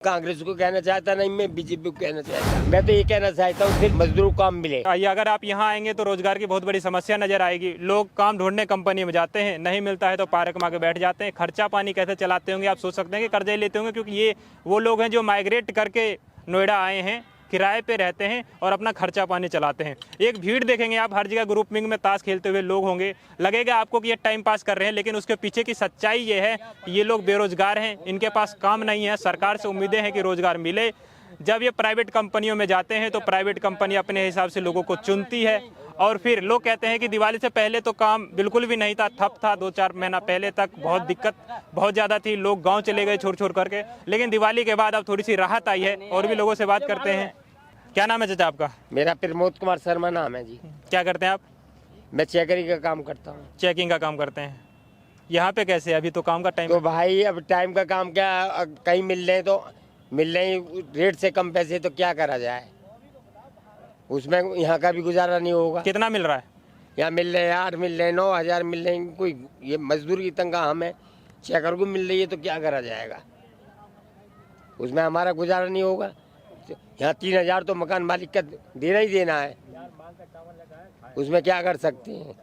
कांग्रेस को कहना चाहता नहीं, मैं बीजेपी को कहना चाहता। मैं तो ये कहना चाहता हूँ सिर्फ मजदूरों को काम मिले। अगर आप यहाँ आएंगे तो रोजगार की बहुत बड़ी समस्या नजर आएगी। लोग काम ढूंढने कंपनी में जाते हैं, नहीं मिलता है तो पार्क में आके बैठ जाते हैं। खर्चा पानी कैसे चलाते होंगे आप सोच सकते हैं कि कर्जे लेते होंगे, क्योंकि ये वो लोग हैं जो माइग्रेट करके नोएडा आए हैं, किराए पे रहते हैं और अपना खर्चा पानी चलाते हैं। एक भीड़ देखेंगे आप हर जगह, ग्रुपिंग में ताश खेलते हुए लोग होंगे। लगेगा आपको कि ये टाइम पास कर रहे हैं, लेकिन उसके पीछे की सच्चाई ये है कि ये लोग बेरोजगार हैं, इनके पास काम नहीं है। सरकार से उम्मीदें हैं कि रोजगार मिले। जब ये प्राइवेट कंपनियों में जाते हैं तो प्राइवेट कंपनी अपने हिसाब से लोगों को चुनती है। और फिर लोग कहते हैं कि दिवाली से पहले तो काम बिल्कुल भी नहीं था, ठप था। 2-4 महीना पहले तक बहुत दिक्कत बहुत ज़्यादा थी, लोग गांव चले गए छोड़ छोड़ करके। लेकिन दिवाली के बाद अब थोड़ी सी राहत आई है। और भी लोगों से बात करते हैं। क्या नाम है चाचा आपका? मेरा प्रमोद कुमार शर्मा नाम है जी। क्या करते हैं आप? मैं चेकरी का काम करता हूँ। चेकिंग का काम करते हैं। यहाँ पे कैसे? अभी तो काम का टाइम तो है। भाई अब टाइम का काम क्या, कहीं मिल रहे तो मिल रहे, रेट से कम पैसे तो क्या करा जाए, उसमें यहाँ का भी गुजारा नहीं होगा। कितना मिल रहा है? यहाँ मिल रहे हैं 8 मिल रहे हैं, 9,000 मिल रहे हैं। कोई ये मजदूर की तनख्वाह हमें चेकर को मिल रही है तो क्या करा जाएगा, उसमें हमारा गुजारा नहीं होगा। यहाँ 3,000 तो मकान मालिक का देना ही देना है, उसमें क्या कर सकते हैं।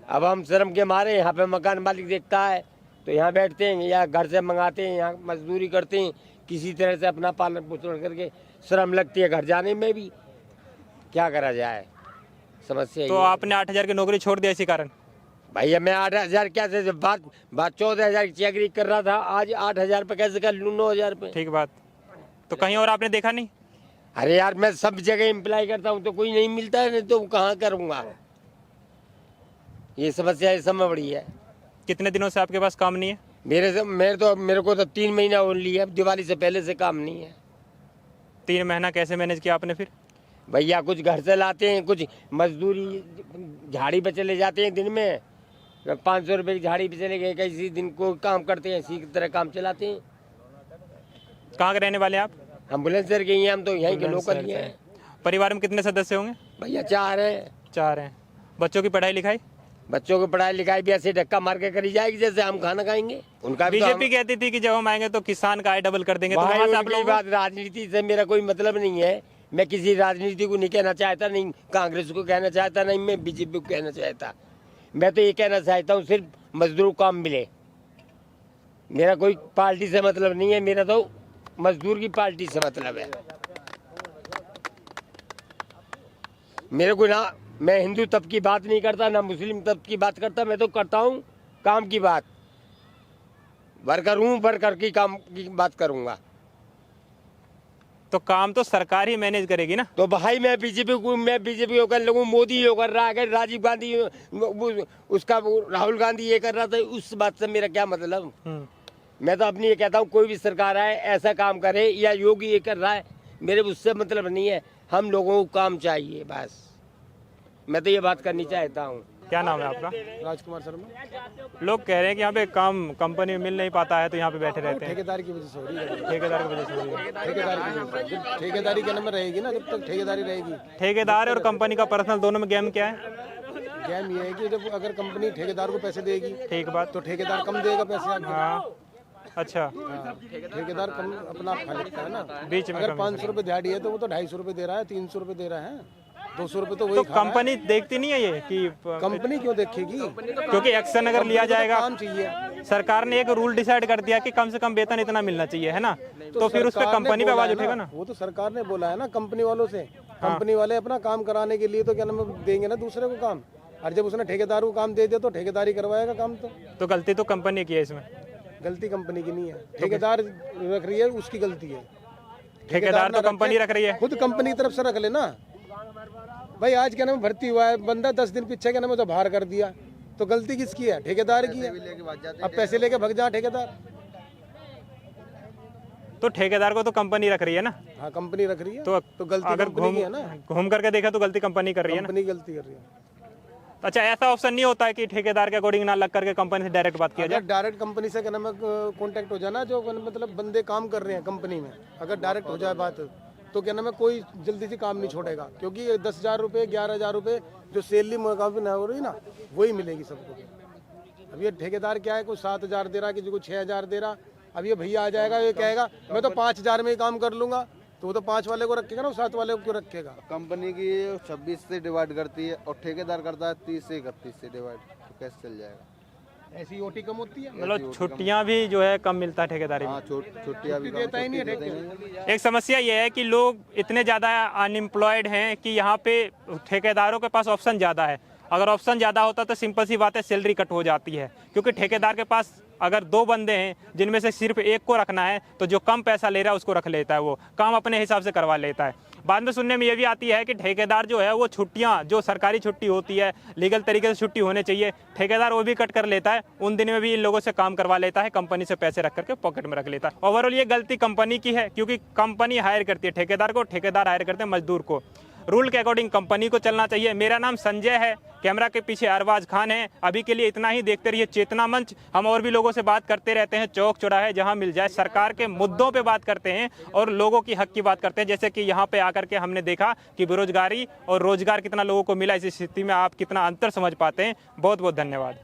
अब हम शर्म के मारे यहाँ पे मकान मालिक देखता है तो यहाँ बैठते हैं या घर से मंगाते हैं, यहाँ मजदूरी करते हैं, किसी तरह से अपना पालन पोषण करके। शर्म लगती है घर जाने में भी, क्या करा जाए, समस्या। तो आपने 8,000 की नौकरी छोड़ दिया इसी कारण? भैया मैं 8,000 क्या से बात 14,000 की चेकरी कर रहा था, आज 8,000 पे कैसे कर लूँ, 9,000 पे। ठीक बात। तो कहीं और आपने देखा नहीं? अरे यार मैं सब जगह इम्प्लाई करता हूँ तो कोई नहीं मिलता है, नहीं तो कहाँ करूँगा। ये समस्या इस समय बड़ी है। कितने दिनों से आपके पास काम नहीं है? मेरे को तो 3 महीना हो लिया, दिवाली से पहले से काम नहीं है। 3 महीना कैसे मैनेज किया आपने फिर? भैया कुछ घर से लाते हैं, कुछ मजदूरी झाड़ी पे चले जाते हैं, दिन में 500 रुपये की झाड़ी पे चले गए, किसी दिन को काम करते हैं, इसी की तरह काम चलाते हैं। कहाँ के रहने वाले हैं आप? हम बुलंदशहर के ही हैं, हम तो यहीं के लोकल ही हैं। परिवार में कितने सदस्य होंगे? भैया 4 हैं। 4 हैं। बच्चों की पढ़ाई लिखाई? बच्चों की पढ़ाई लिखाई भी ऐसे धक्का मार के करी जाएगी जैसे हम खाना खाएंगे। उनका बीजेपी कहती थी कि जब हम आएंगे तो किसान का आय डबल कर देंगे। तो भाई वहाँ से आप उनकी लोग बात, राजनीति से मेरा कोई मतलब नहीं है। मैं किसी राजनीति को नहीं कहना चाहता, नहीं कांग्रेस को कहना चाहता, नहीं मैं बीजेपी को कहना चाहता। मैं तो ये कहना चाहता हूँ सिर्फ मजदूरों को काम मिले। मेरा कोई पार्टी से मतलब नहीं है, मेरा तो मजदूर की पार्टी से मतलब है। मेरे को ना, मैं हिंदू तब की बात नहीं करता, ना मुस्लिम तब की बात करता, मैं तो करता हूँ काम की बात। वर्कर हूँ, वर्कर की काम की बात करूँगा। तो काम तो सरकार ही मैनेज करेगी ना। तो भाई मैं बीजेपी को कर लूँ, मोदी ये कर रहा है, राजीव गांधी उसका राहुल गांधी ये कर रहा था, उस बात से मेरा क्या मतलब। मैं तो अपनी ये कहता हूँ कोई भी सरकार आए ऐसा काम करे, या योगी ये कर रहा है, मेरे उससे मतलब नहीं है। हम लोगों को काम चाहिए बस, मैं तो ये बात करनी चाहता हूँ। क्या नाम है आपका? राजकुमार शर्मा। लोग कह रहे हैं कि यहाँ पे काम कंपनी में मिल नहीं पाता है तो यहाँ पे बैठे रहते हैं। ठेकेदार की वजह से हो रही है। ठेकेदार की वजह से हो रही है। ठेकेदारी के नंबर रहेगी ना, जब तक ठेकेदारी रहेगी। ठेकेदार और कंपनी का पर्सनल दोनों में गेम क्या है? गेम ये है कि जब अगर कंपनी ठेकेदार को पैसे देगी, ठीक बात, तो ठेकेदार कम देगा पैसे। हाँ अच्छा, ठेकेदार कम अपना खा लेता है ना। बीच में अगर 500 रुपये दिहाड़ी है तो वो तो 250 रुपये दे रहा है, 300 रुपये दे रहा है, 200 रुपये तो वही तो खा रहा है। कंपनी देखती नहीं है ये कि कंपनी क्यों देखेगी? क्योंकि एक्शन अगर लिया जाएगा, काम चाहिए। सरकार ने एक रूल डिसाइड कर दिया कि कम से कम वेतन इतना मिलना चाहिए, है ना, तो फिर उस पर सरकार ने कंपनी पे बोला आवाज है उठेगा ना। वो तो सरकार ने बोला है ना कंपनी वालों से। कंपनी वाले अपना काम कराने के लिए तो क्या नाम देंगे ना दूसरे को काम। और जब उसने ठेकेदार को काम दे दिया तो ठेकेदारी करवाएगा काम। तो गलती तो कंपनी की है इसमें। गलती कंपनी की नहीं है, ठेकेदार रख रही है, उसकी गलती है। ठेकेदार तो कंपनी रख रही है। खुद कंपनी की तरफ से रख लेना भाई। आज क्या नाम भर्ती हुआ है बंदा, 10 दिन पीछे क्या नाम है तो बाहर कर दिया, तो गलती किसकी है? ठेकेदार की है। अब पैसे लेके भग जा ठेकेदार। तो ठेकेदार को तो कंपनी रख रही है ना। हाँ कंपनी रख रही है, तो गलती अगर कंपनी की है ना। घूम करके देखा तो गलती कंपनी कर रही है ना। कंपनी गलती कर रही है। अच्छा, ऐसा ऑप्शन नहीं होता है कि ठेकेदार के अकॉर्डिंग ना लग करके कंपनी से डायरेक्ट बात किया जाए? अगर डायरेक्ट कंपनी से क्या नाम है कॉन्टेक्ट हो जाना, जो मतलब बंदे काम कर रहे हैं कंपनी में, अगर डायरेक्ट हो जाए बात, तो क्या नाम है कोई जल्दी से काम नहीं छोड़ेगा। क्योंकि 10,000 रुपये 11,000 रुपये जो सैलरी मुकाबले ना हो रही ना, वही मिलेगी सबको। अब ये ठेकेदार क्या है, कोई 7,000 दे रहा, किसी को 6,000 दे रहा, अब ये भैया आ जाएगा, ये कहेगा मैं तो 5,000 में ही काम कर लूंगा, तो वो तो 5 वाले को रखेगा ना, 7 वाले को क्यों रखेगा? कंपनी की 26 से डिवाइड करती है और ठेकेदार करता है 30 से 31 से डिवाइड, तो कैसे चल जाएगा? ऐसी ओटी कम होती है, मतलब छुट्टियां भी जो है कम मिलता है ठेकेदारी में। हाँ, छुट्टियाँ भी देता ही नहीं है देते ठेकेदार। नहीं। एक समस्या ये है कि लोग इतने ज़्यादा अनएम्प्लॉयड हैं कि यहाँ पे ठेकेदारों के पास ऑप्शन ज़्यादा है। अगर ऑप्शन ज़्यादा होता तो सिंपल सी बात है, सैलरी कट हो जाती है, क्योंकि ठेकेदार के पास अगर 2 बंदे हैं जिनमें से सिर्फ एक को रखना है तो जो कम पैसा ले रहा है उसको रख लेता है, वो काम अपने हिसाब से करवा लेता है। बाद में सुनने में ये भी आती है कि ठेकेदार जो है वो छुट्टियां, जो सरकारी छुट्टी होती है, लीगल तरीके से छुट्टी होने चाहिए, ठेकेदार वो भी कट कर लेता है। उन दिन में भी इन लोगों से काम करवा लेता है, कंपनी से पैसे रख करके पॉकेट में रख लेता है। ओवरऑल ये गलती कंपनी की है, क्योंकि कंपनी हायर करती है ठेकेदार को, ठेकेदार हायर करते हैं मजदूर को। रूल के अकॉर्डिंग कंपनी को चलना चाहिए। मेरा नाम संजय है, कैमरा के पीछे अरबाज खान है। अभी के लिए इतना ही। देखते रहिए चेतना मंच। हम और भी लोगों से बात करते रहते हैं, चौक चौराहे जहां मिल जाए, सरकार के मुद्दों पे बात करते हैं और लोगों की हक की बात करते हैं। जैसे कि यहाँ पे आकर के हमने देखा कि बेरोजगारी और रोजगार कितना लोगों को मिला। इस स्थिति में आप कितना अंतर समझ पाते हैं। बहुत बहुत धन्यवाद।